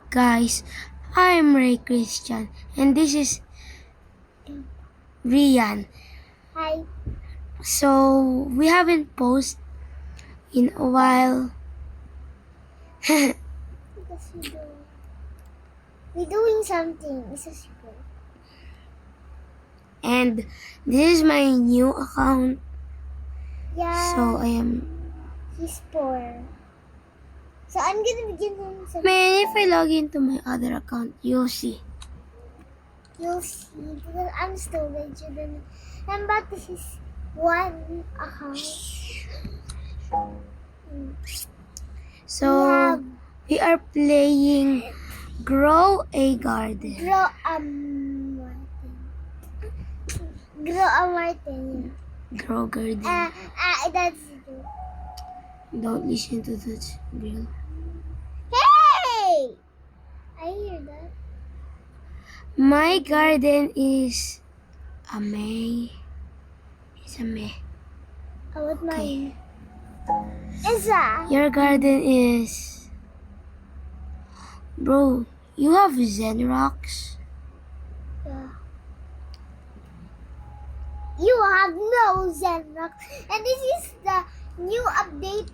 Guys, I'm Ray Christian and this is Rian. Hi. So we haven't posted in a while. Because we're doing something. It's a secret. And this is my new account. Yeah. So I am. He's poor. So I'm gonna begin him some. Man, if I log into my other account, you'll see. You'll see because I'm still richer than. And but this is one account. So we are playing Grow a Garden. Grow a Martin. Grow a Martin. Grow garden. That's. Don't listen to that girl. Hey! I hear that. My garden is a May. It's a May. Oh, what mine? Isa. Your garden is... Bro, you have Zen rocks? Yeah. You have no Zen rock. And this is the new update,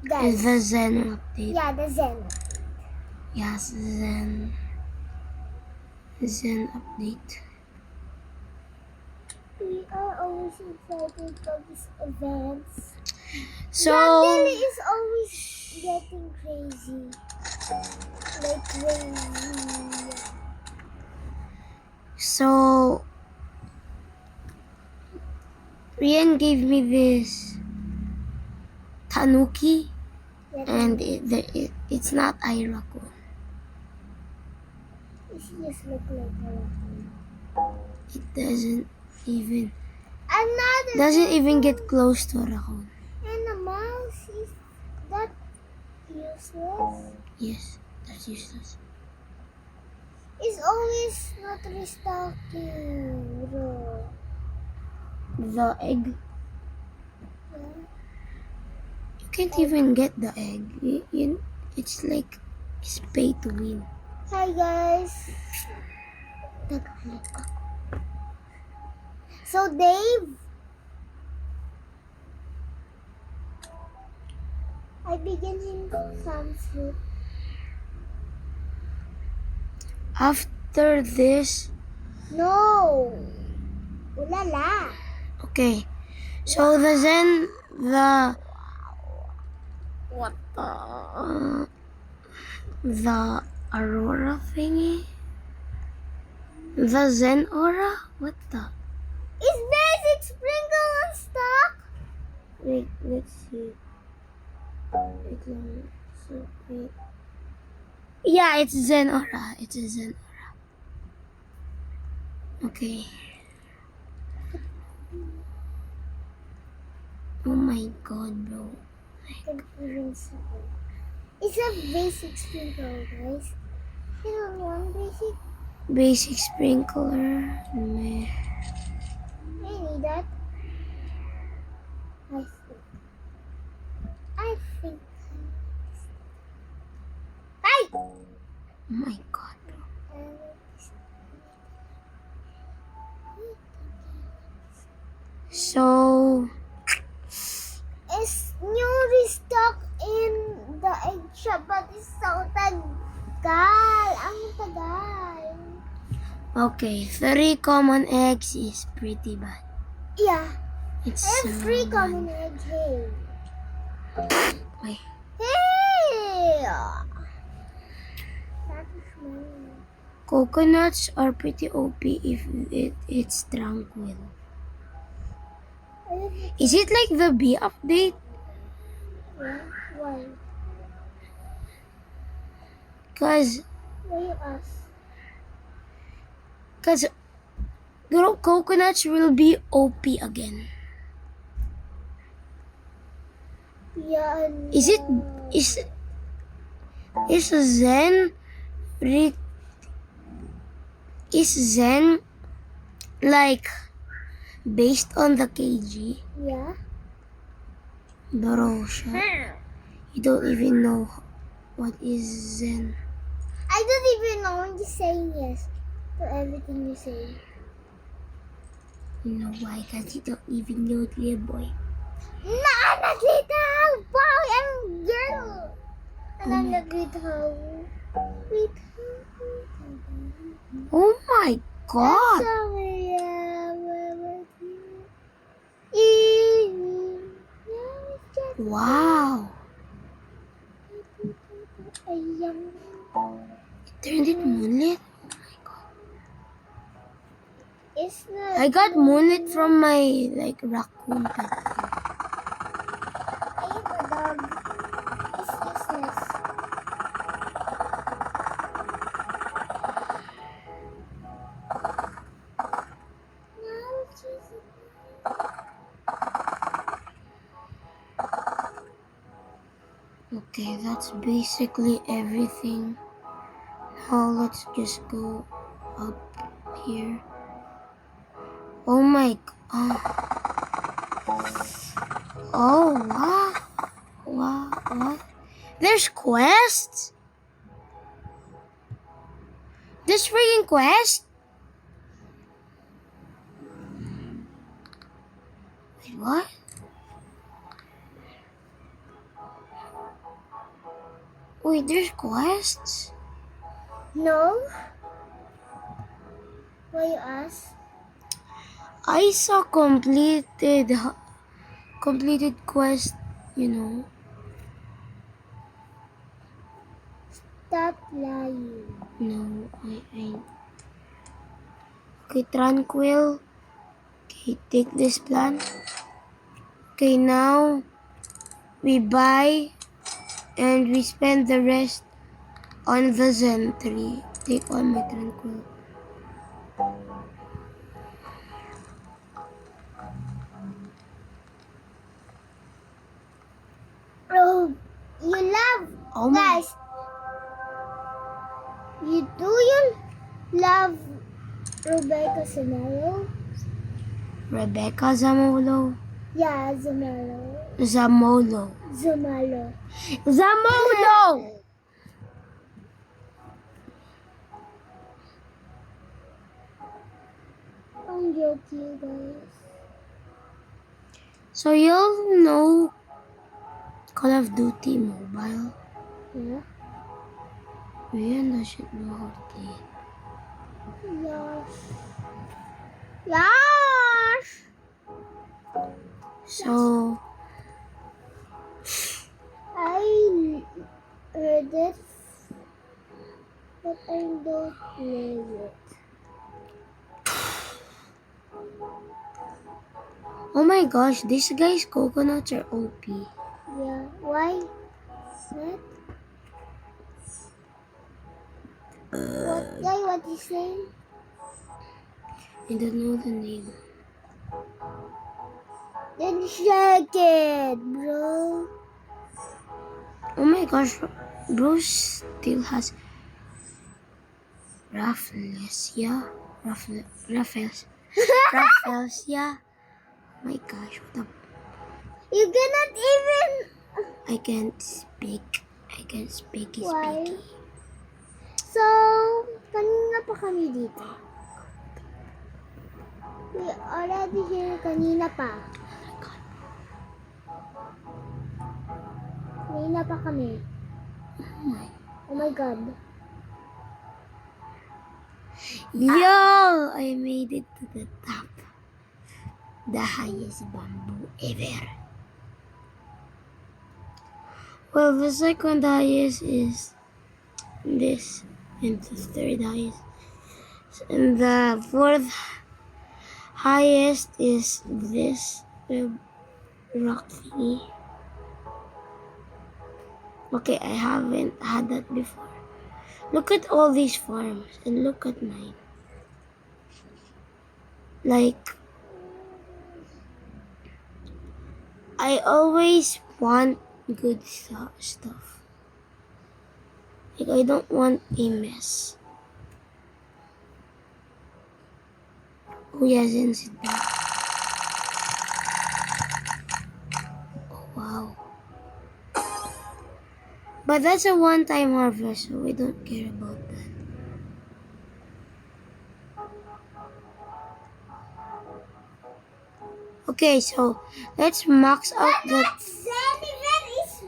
guys. Is the Zen update? Yeah, the Zen. Yes, Zen. Zen update. We are always excited for these events. So... Billy is always getting crazy. Like crazy. So... Rian gave me this tanuki, Yeah, and it's not Iraqun. it just look like a It doesn't even another get close to a raccoon. And the mouse is that useless. Yes, that's useless. It's always not restocking, bro. The egg, Yeah. you can't even get the egg. It's like it's pay to win. Hi guys. Tagalog ako. So Dave, I begin him some fruit. After this, No. Ulala. okay. So the Aurora thingy, the Zen aura. What the? Is basic sprinkle on stock? Wait, let's see. Wait. Yeah, it's Zen aura. It's a Zen aura. Okay. Oh my god, bro. Can even see it. It's a basic sprinkle, guys. You don't want basic? Basic sprinkler. Meh. I need that. I think. Hey! Oh my god, bro. So, It's new restock in the egg shop, but it's so tagal. Ang tagal. okay, 3 common eggs is pretty bad. Yeah. It's I have so 3 bad. common eggs. Hey. Wait. Hey! That is mine. Coconuts are pretty OP if it's tranquil. Is it like the bee update? Yeah. Why? Cause Why you ask? coconuts will be OP again. Yeah. Is Zen re- is Zen like based on the KG? Yeah. Bro, shut. You don't even know what is Zen. don't even know. I'm just saying yes to everything you say. You know why? Because you don't even know the boy. No, I'm not little boy. I'm a girl. And Oh I'm my not little. Little. Oh my I'm god! sorry. Wow! Ayam. Turned it moonlit? Oh my god. It's not. I got moonlit from my like raccoon pet. I am a dog. It's useless. No, Jesus. Okay, that's basically everything. Now let's just go up here. Oh my god. Oh wow. Wow, what? There's quests? This freaking quest? Wait, what? Wait, there's quests? No? Why you ask? I saw completed quest, you know. Stop lying. No, I Okay, tranquil. Okay, take this plan. Okay, now we buy and we spend the rest on the Zen tree. Take all my tranquil. Oh, you love, Oh my. guys, you love Rebecca Zamolo? Rebecca Zamolo. Yeah, Zamolo. Zamolo. Zamolo. Zamolo! I'm guilty, guys. So you'll know Call of Duty Mobile. Yeah? Rihanna should know how to play it. Yes. Yes! So, I heard it, but I don't play it. oh my gosh, these guys' coconuts are OP. Yeah, why? What? What? Guy, what you saying? I don't know the name. Then shake it, bro. Oh my gosh, bro still has Raffles, yeah? Raffles. Raffles, yeah? Oh my gosh, what a... You cannot even. I can't speak. I can't speak. Why? Speaky. So, kanina pa kami dito. We already here kanina pa. Kanina pa kami. Oh my. Oh my god. Yo! I made it to the top. The highest bamboo ever. Well, the second highest is this. And the third highest. And the fourth highest is this rock thingy. Okay, I haven't had that before. Look at all these farms and look at mine. Like, I always want good stuff. Like, I don't want a mess. Oh, yes, and sit down. Oh, wow. But that's a one-time harvest, so we don't care about that. Okay, so let's max out But the... that Zen event is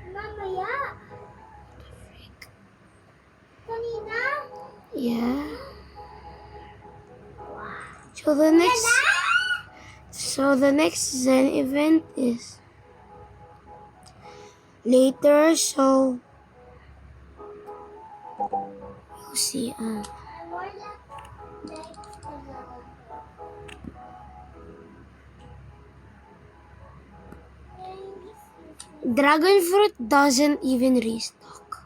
mamaya. Kanina? Yeah. Wow. So the next... Kanina? So the next Zen event is later, so we'll see. I wore that next Dragon fruit doesn't even restock.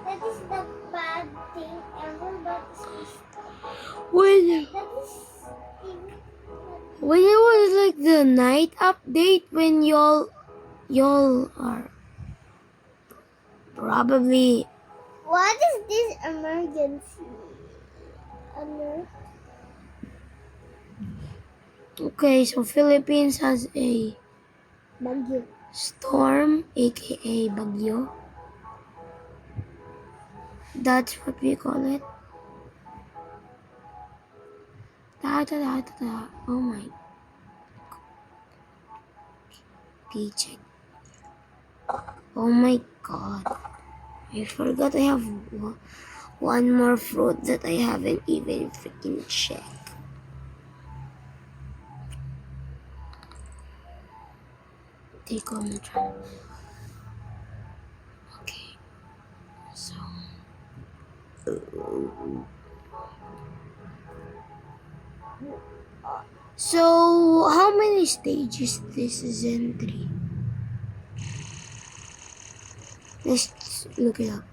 That is the bad thing ever, but it's When that is when it was like the night update, when y'all are probably... What is this emergency alert? Okay, so Philippines has a Bagyo. storm, aka bagyo. That's what we call it. Da da da da da. Oh my. Okay, check. Oh my god. I forgot I have one more fruit that I haven't even freaking checked. Take on the try. Okay. So how many stages this Zen 3? Let's look it up.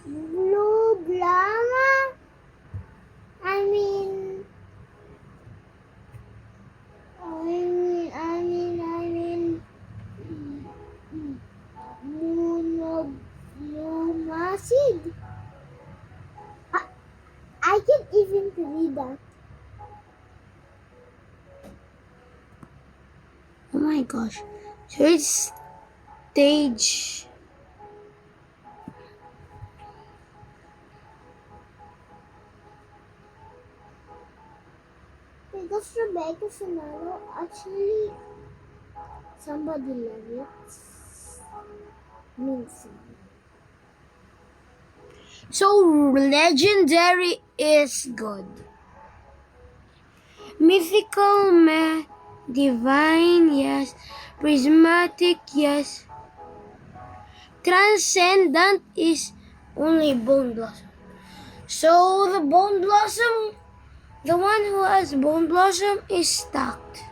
Blue Blama? I mean, Monomasid. I can't even read that. Oh my gosh. So it's stage... Because Rebecca Sonaro actually somebody love it. Means So legendary is good. Mythical, meh. Divine, yes. Prismatic, yes. Transcendent is only Bone Blossom. So the Bone Blossom, the one who has Bone Blossom is stacked.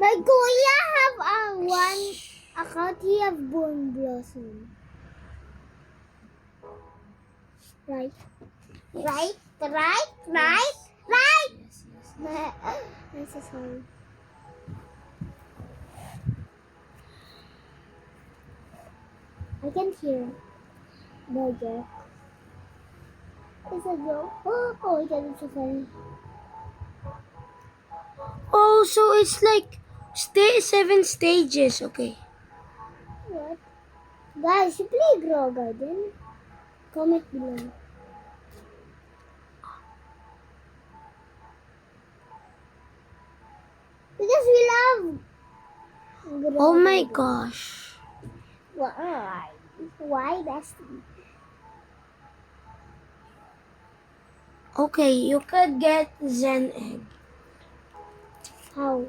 my kuya have one account. He have Bone Blossom. Right. Right. I'm so sorry. I can't hear. No joke. It's a joke. Oh my god, it's so funny. Oh, so it's like 7 stages, okay. What? Guys, you play Grow Garden? Comment below. Because we love Grow Oh my Garden. gosh. Why? Why, bestie? Okay, you could get Zen Egg. How?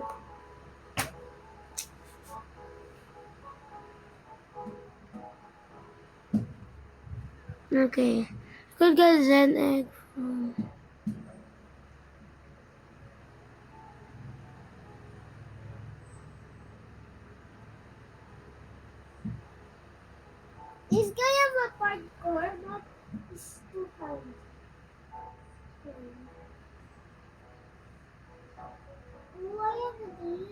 Okay, you could get Zen Egg from... This guy have a parkour, but it's too hard. Why have a day?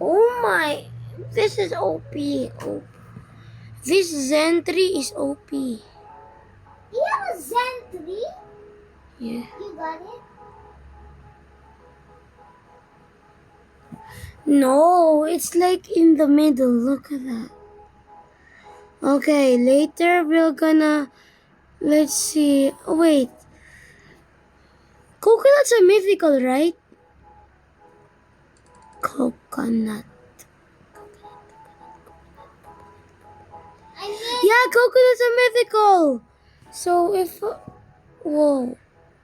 Oh my, this is OP. This Zen 3 is OP. You have a Zen 3? Yeah. You got it? No, it's like in the middle. Look at that. Okay, later we're gonna, let's see. Oh, wait. Coconuts are mythical, right? Coconut. I mean, Yeah, coconuts are mythical. So if, whoa.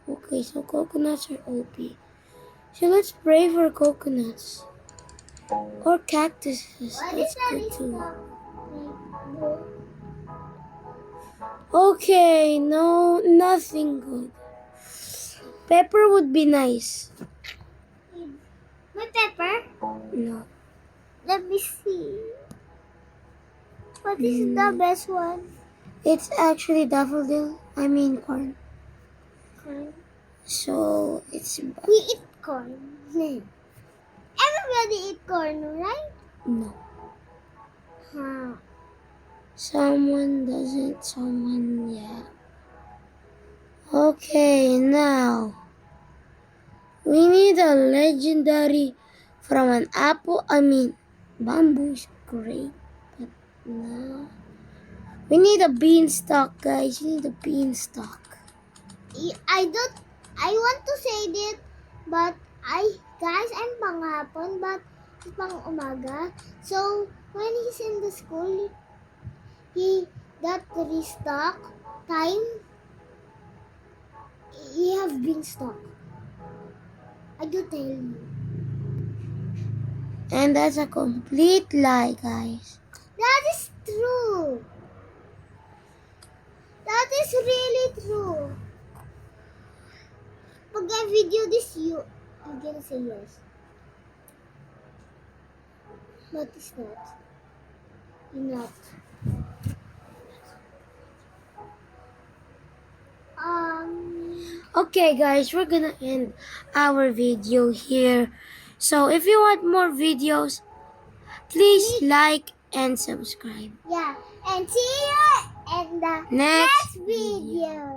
Okay, so coconuts are OP. So let's pray for coconuts. Or cactuses. what is That's that? good Is too. like blue. Okay, no, nothing good. Pepper would be nice. My pepper. No. Let me see. What is the best one? It's actually daffodil. I mean corn. Corn. So it's We eat corn. Everybody eat corn, right? no. Huh. Someone doesn't. Someone, yeah. Okay, now we need a legendary from an apple. I mean, bamboo is great, but no. We need a beanstalk, guys. We need a beanstalk. I don't. I want to say that, but guys, I'm panghapon, but it's pang umaga. So when he's in the school, he that restock time. He have been stock. I do tell you. And that's a complete lie, guys. That is true. That is really true. Pag I video this, I'm gonna say yes. But it's not. You're not. Okay, guys, we're gonna end our video here. So if you want more videos, please like and subscribe. Yeah. And see you in the Next next video.